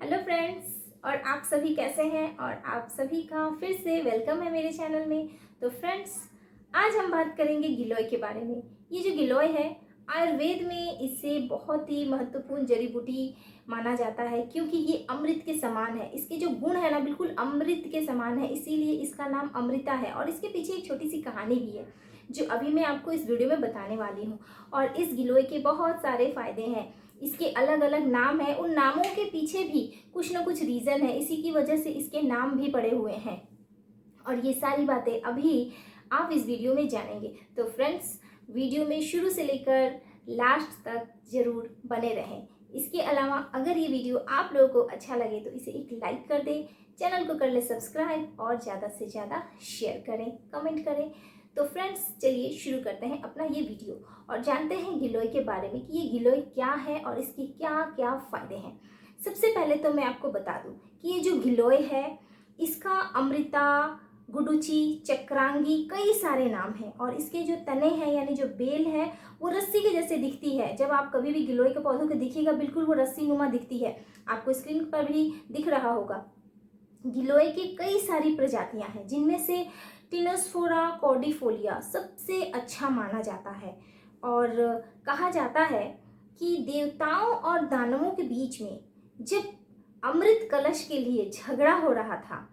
Hello friends, और आप सभी कैसे हैं। और आप सभी का फिर से वेलकम है मेरे चैनल में। तो फ्रेंड्स, आज हम बात करेंगे गिलोय के बारे में। ये जो गिलोय है, आयुर्वेद में इसे बहुत ही महत्वपूर्ण जड़ी बूटी माना जाता है, क्योंकि ये अमृत के समान है। इसके जो गुण है ना, बिल्कुल अमृत के समान है, इसीलिए इसका नाम अमृता है। और इसके पीछे एक छोटी सी कहानी भी है, जो अभी मैं आपको इस वीडियो में बताने वाली हूँ। और इस गिलोय के बहुत सारे फायदे हैं। इसके अलग अलग नाम हैं, उन नामों के पीछे भी कुछ ना कुछ रीज़न है, इसी की वजह से इसके नाम भी पड़े हुए हैं। और ये सारी बातें अभी आप इस वीडियो में जानेंगे। तो फ्रेंड्स, वीडियो में शुरू से लेकर लास्ट तक ज़रूर बने रहें। इसके अलावा अगर ये वीडियो आप लोगों को अच्छा लगे तो इसे एक लाइक कर दें, चैनल को कर ले सब्सक्राइब और ज़्यादा से ज़्यादा शेयर करें, कमेंट करें। तो फ्रेंड्स, चलिए शुरू करते हैं अपना ये वीडियो और जानते हैं गिलोय के बारे में कि ये गिलोय क्या है और इसके क्या क्या फ़ायदे हैं। सबसे पहले तो मैं आपको बता दूं कि ये जो गिलोय है, इसका अमृता, गुडुचि, चक्रांगी कई सारे नाम हैं। और इसके जो तने हैं यानी जो बेल है, वो रस्सी के जैसे दिखती है। जब आप कभी भी गिलोय के पौधों को दिखिएगा, बिल्कुल वो रस्सी नुमा दिखती है। आपको स्क्रीन पर भी दिख रहा होगा। गिलोय की कई सारी प्रजातियां हैं, जिनमें से टिनोस्फोरा कॉर्डिफोलिया सबसे अच्छा माना जाता है। और कहा जाता है कि देवताओं और दानवों के बीच में जब अमृत कलश के लिए झगड़ा हो रहा था,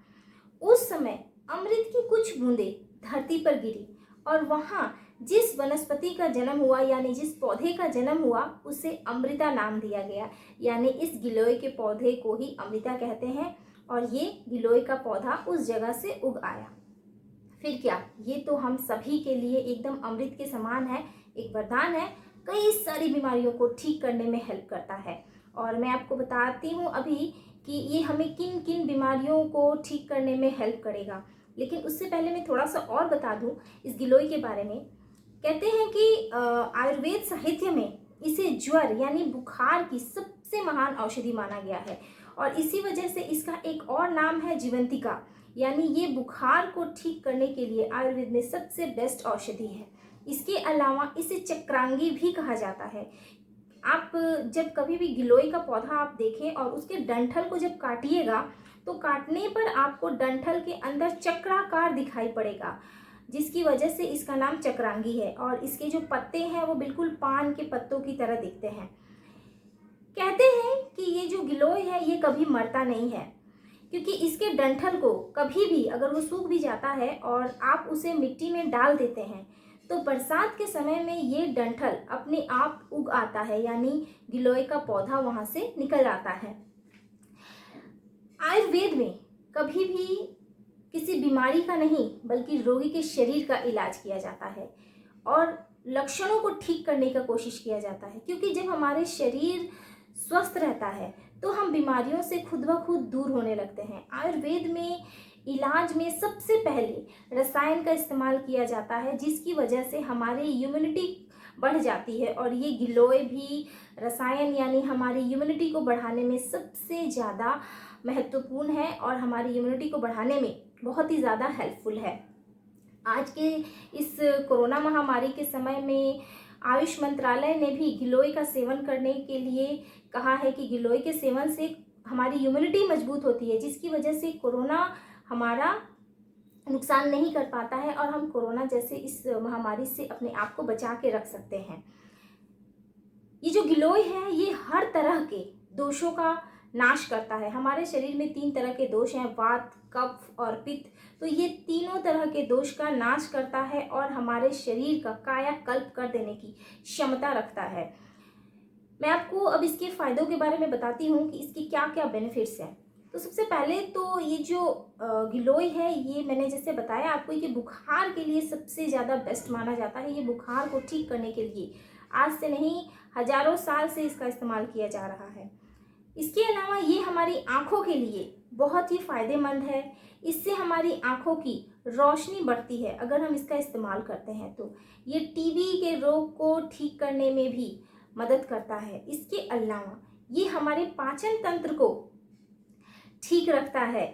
उस समय अमृत की कुछ बूंदें धरती पर गिरी और वहां जिस वनस्पति का जन्म हुआ यानी जिस पौधे का जन्म हुआ, उसे अमृता नाम दिया गया। यानी इस गिलोय के पौधे को ही अमृता कहते हैं। और ये गिलोय का पौधा उस जगह से उग आया। फिर क्या, ये तो हम सभी के लिए एकदम अमृत के समान है, एक वरदान है। कई सारी बीमारियों को ठीक करने में हेल्प करता है। और मैं आपको बताती हूँ अभी कि ये हमें किन किन बीमारियों को ठीक करने में हेल्प करेगा। लेकिन उससे पहले मैं थोड़ा सा और बता दूँ इस गिलोय के बारे में। कहते हैं कि आयुर्वेद साहित्य में इसे ज्वर यानी बुखार की सबसे महान औषधि माना गया है। और इसी वजह से इसका एक और नाम है जीवंतिका, यानी ये बुखार को ठीक करने के लिए आयुर्वेद में सबसे बेस्ट औषधि है। इसके अलावा इसे चक्रांगी भी कहा जाता है। आप जब कभी भी गिलोय का पौधा आप देखें और उसके डंठल को जब काटिएगा, तो काटने पर आपको डंठल के अंदर चक्राकार दिखाई पड़ेगा, जिसकी वजह से इसका नाम चक्रांगी है। और इसके जो पत्ते हैं वो बिल्कुल पान के पत्तों की तरह दिखते हैं। कहते हैं कि ये जो गिलोय है ये कभी मरता नहीं है, क्योंकि इसके डंठल को कभी भी अगर वो सूख भी जाता है और आप उसे मिट्टी में डाल देते हैं, तो बरसात के समय में ये डंठल अपने आप उग आता है, यानी गिलोय का पौधा वहां से निकल आता है। आयुर्वेद में कभी भी किसी बीमारी का नहीं बल्कि रोगी के शरीर का इलाज किया जाता है और लक्षणों को ठीक करने का कोशिश किया जाता है। क्योंकि जब हमारे शरीर स्वस्थ रहता है तो हम बीमारियों से खुद ब खुद दूर होने लगते हैं। आयुर्वेद में इलाज में सबसे पहले रसायन का इस्तेमाल किया जाता है, जिसकी वजह से हमारी इम्यूनिटी बढ़ जाती है। और ये गिलोय भी रसायन यानी हमारी इम्यूनिटी को बढ़ाने में सबसे ज़्यादा महत्वपूर्ण है और हमारी इम्यूनिटी को बढ़ाने में बहुत ही ज़्यादा हेल्पफुल है। आज के इस कोरोना महामारी के समय में आयुष मंत्रालय ने भी गिलोय का सेवन करने के लिए कहा है कि गिलोय के सेवन से हमारी इम्यूनिटी मजबूत होती है, जिसकी वजह से कोरोना हमारा नुकसान नहीं कर पाता है और हम कोरोना जैसे इस महामारी से अपने आप को बचा के रख सकते हैं। ये जो गिलोय है ये हर तरह के दोषों का नाश करता है। हमारे शरीर में 3 तरह के दोष हैं, वात, कफ और पित्त। तो ये तीनों तरह के दोष का नाश करता है और हमारे शरीर का कायाकल्प कर देने की क्षमता रखता है। मैं आपको अब इसके फायदों के बारे में बताती हूँ कि इसकी क्या क्या बेनिफिट्स हैं। तो सबसे पहले तो ये जो गिलोय है, ये मैंने जैसे बताया आपको कि बुखार के लिए सबसे ज़्यादा बेस्ट माना जाता है। ये बुखार को ठीक करने के लिए आज से नहीं, हजारों साल से इसका इस्तेमाल किया जा रहा है। इसके अलावा ये हमारी आँखों के लिए बहुत ही फायदेमंद है। इससे हमारी आँखों की रोशनी बढ़ती है अगर हम इसका इस्तेमाल करते हैं तो। ये टीबी के रोग को ठीक करने में भी मदद करता है। इसके अलावा ये हमारे पाचन तंत्र को ठीक रखता है।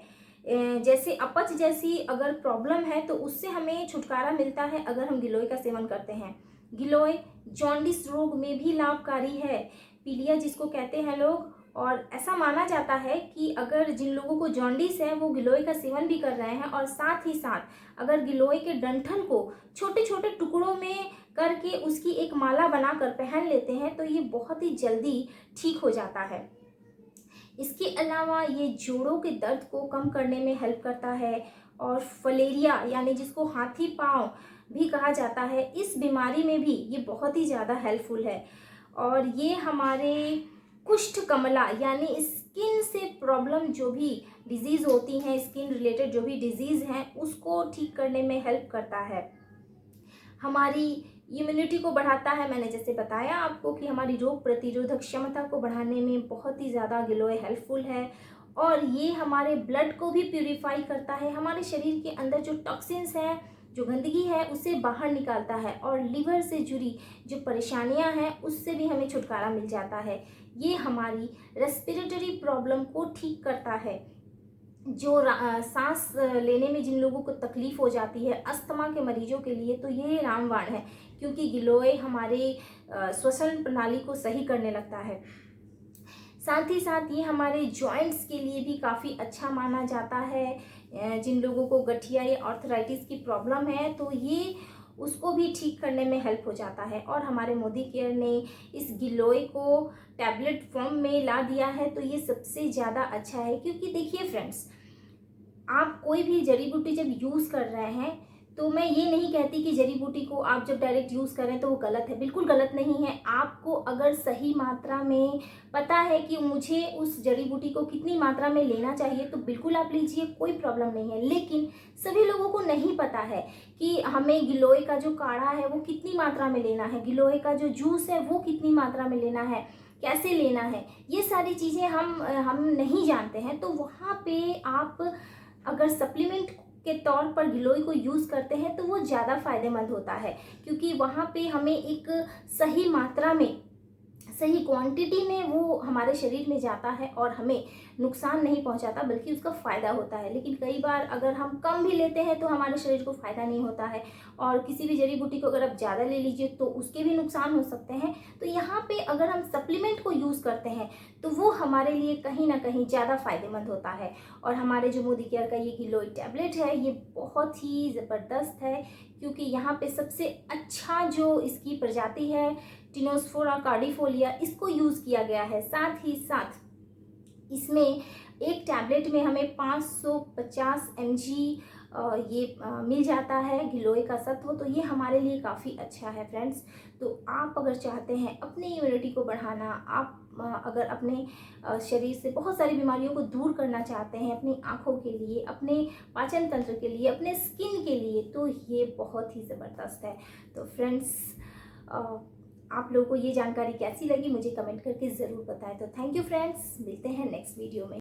जैसे अपच जैसी अगर प्रॉब्लम है तो उससे हमें छुटकारा मिलता है अगर हम गिलोय का सेवन करते हैं। गिलोय जॉन्डिस रोग में भी लाभकारी है। पीलिया जिसको कहते हैं लोग, और ऐसा माना जाता है कि अगर जिन लोगों को जॉन्डिस है वो गिलोय का सेवन भी कर रहे हैं और साथ ही साथ अगर गिलोय के डंठल को छोटे छोटे टुकड़ों में करके उसकी एक माला बनाकर पहन लेते हैं तो ये बहुत ही जल्दी ठीक हो जाता है। इसके अलावा ये जोड़ों के दर्द को कम करने में हेल्प करता है और फलेरिया यानी जिसको हाथी पाँव भी कहा जाता है, इस बीमारी में भी ये बहुत ही ज़्यादा हेल्पफुल है। और ये हमारे कुष्ठ कमला यानी स्किन से प्रॉब्लम जो भी डिजीज़ होती हैं, स्किन रिलेटेड जो भी डिजीज़ हैं उसको ठीक करने में हेल्प करता है। हमारी इम्यूनिटी को बढ़ाता है। मैंने जैसे बताया आपको कि हमारी रोग प्रतिरोधक क्षमता को बढ़ाने में बहुत ही ज़्यादा गिलोय हेल्पफुल है। और ये हमारे ब्लड को भी प्यूरिफाई करता है, हमारे शरीर के अंदर जो टॉक्सिन्स हैं, जो गंदगी है उसे बाहर निकालता है और लिवर से जुड़ी जो परेशानियां हैं उससे भी हमें छुटकारा मिल जाता है। ये हमारी रेस्पिरेटरी प्रॉब्लम को ठीक करता है। जो सांस लेने में जिन लोगों को तकलीफ हो जाती है, अस्थमा के मरीजों के लिए तो ये रामबाण है, क्योंकि गिलोय हमारे श्वसन प्रणाली को सही करने लगता है। साथ ही साथ ये हमारे जॉइंट्स के लिए भी काफ़ी अच्छा माना जाता है। जिन लोगों को गठिया या आर्थराइटिस की प्रॉब्लम है तो ये उसको भी ठीक करने में हेल्प हो जाता है। और हमारे मोदी केयर ने इस गिलोय को टैबलेट फॉर्म में ला दिया है तो ये सबसे ज़्यादा अच्छा है। क्योंकि देखिए फ्रेंड्स, आप कोई भी जड़ी बूटी जब यूज़ कर रहे हैं तो मैं ये नहीं कहती कि जड़ी बूटी को आप जब डायरेक्ट यूज़ करें तो वो गलत है, बिल्कुल गलत नहीं है। आपको अगर सही मात्रा में पता है कि मुझे उस जड़ी बूटी को कितनी मात्रा में लेना चाहिए तो बिल्कुल आप लीजिए, कोई प्रॉब्लम नहीं है। लेकिन सभी लोगों को नहीं पता है कि हमें गिलोय का जो काढ़ा है वो कितनी मात्रा में लेना है, गिलोय का जो जूस है वो कितनी मात्रा में लेना है, कैसे लेना है, ये सारी चीज़ें हम नहीं जानते हैं। तो वहाँ पे आप अगर सप्लीमेंट के तौर पर गिलोय को यूज़ करते हैं तो वो ज़्यादा फायदेमंद होता है, क्योंकि वहाँ पे हमें एक सही मात्रा में, सही क्वांटिटी में वो हमारे शरीर में जाता है और हमें नुकसान नहीं पहुंचाता बल्कि उसका फ़ायदा होता है। लेकिन कई बार अगर हम कम भी लेते हैं तो हमारे शरीर को फ़ायदा नहीं होता है, और किसी भी जड़ी बूटी को अगर आप ज़्यादा ले लीजिए तो उसके भी नुकसान हो सकते हैं। तो यहाँ पे अगर हम सप्लीमेंट को यूज़ करते हैं तो वो हमारे लिए कहीं ना कहीं ज़्यादा फायदेमंद होता है। और हमारे जो मोदी केयर का ये गिलोय टैबलेट है ये बहुत ही ज़बरदस्त है, क्योंकि यहाँ पे सबसे अच्छा जो इसकी प्रजाति है टिनोस्फोरा कार्डिफोलिया, इसको यूज़ किया गया है। साथ ही साथ इसमें एक टैबलेट में हमें 550 mg ये मिल जाता है गिलोय का सत्व, तो ये हमारे लिए काफ़ी अच्छा है फ्रेंड्स। तो आप अगर चाहते हैं अपनी इम्यूनिटी को बढ़ाना, आप अगर अपने शरीर से बहुत सारी बीमारियों को दूर करना चाहते हैं, अपनी आँखों के लिए, अपने पाचन तंत्र के लिए, अपने स्किन के लिए, तो ये बहुत ही ज़बरदस्त है। तो फ्रेंड्स, आप लोगों को ये जानकारी कैसी लगी मुझे कमेंट करके ज़रूर बताएं। तो थैंक यू फ्रेंड्स, मिलते हैं नेक्स्ट वीडियो में।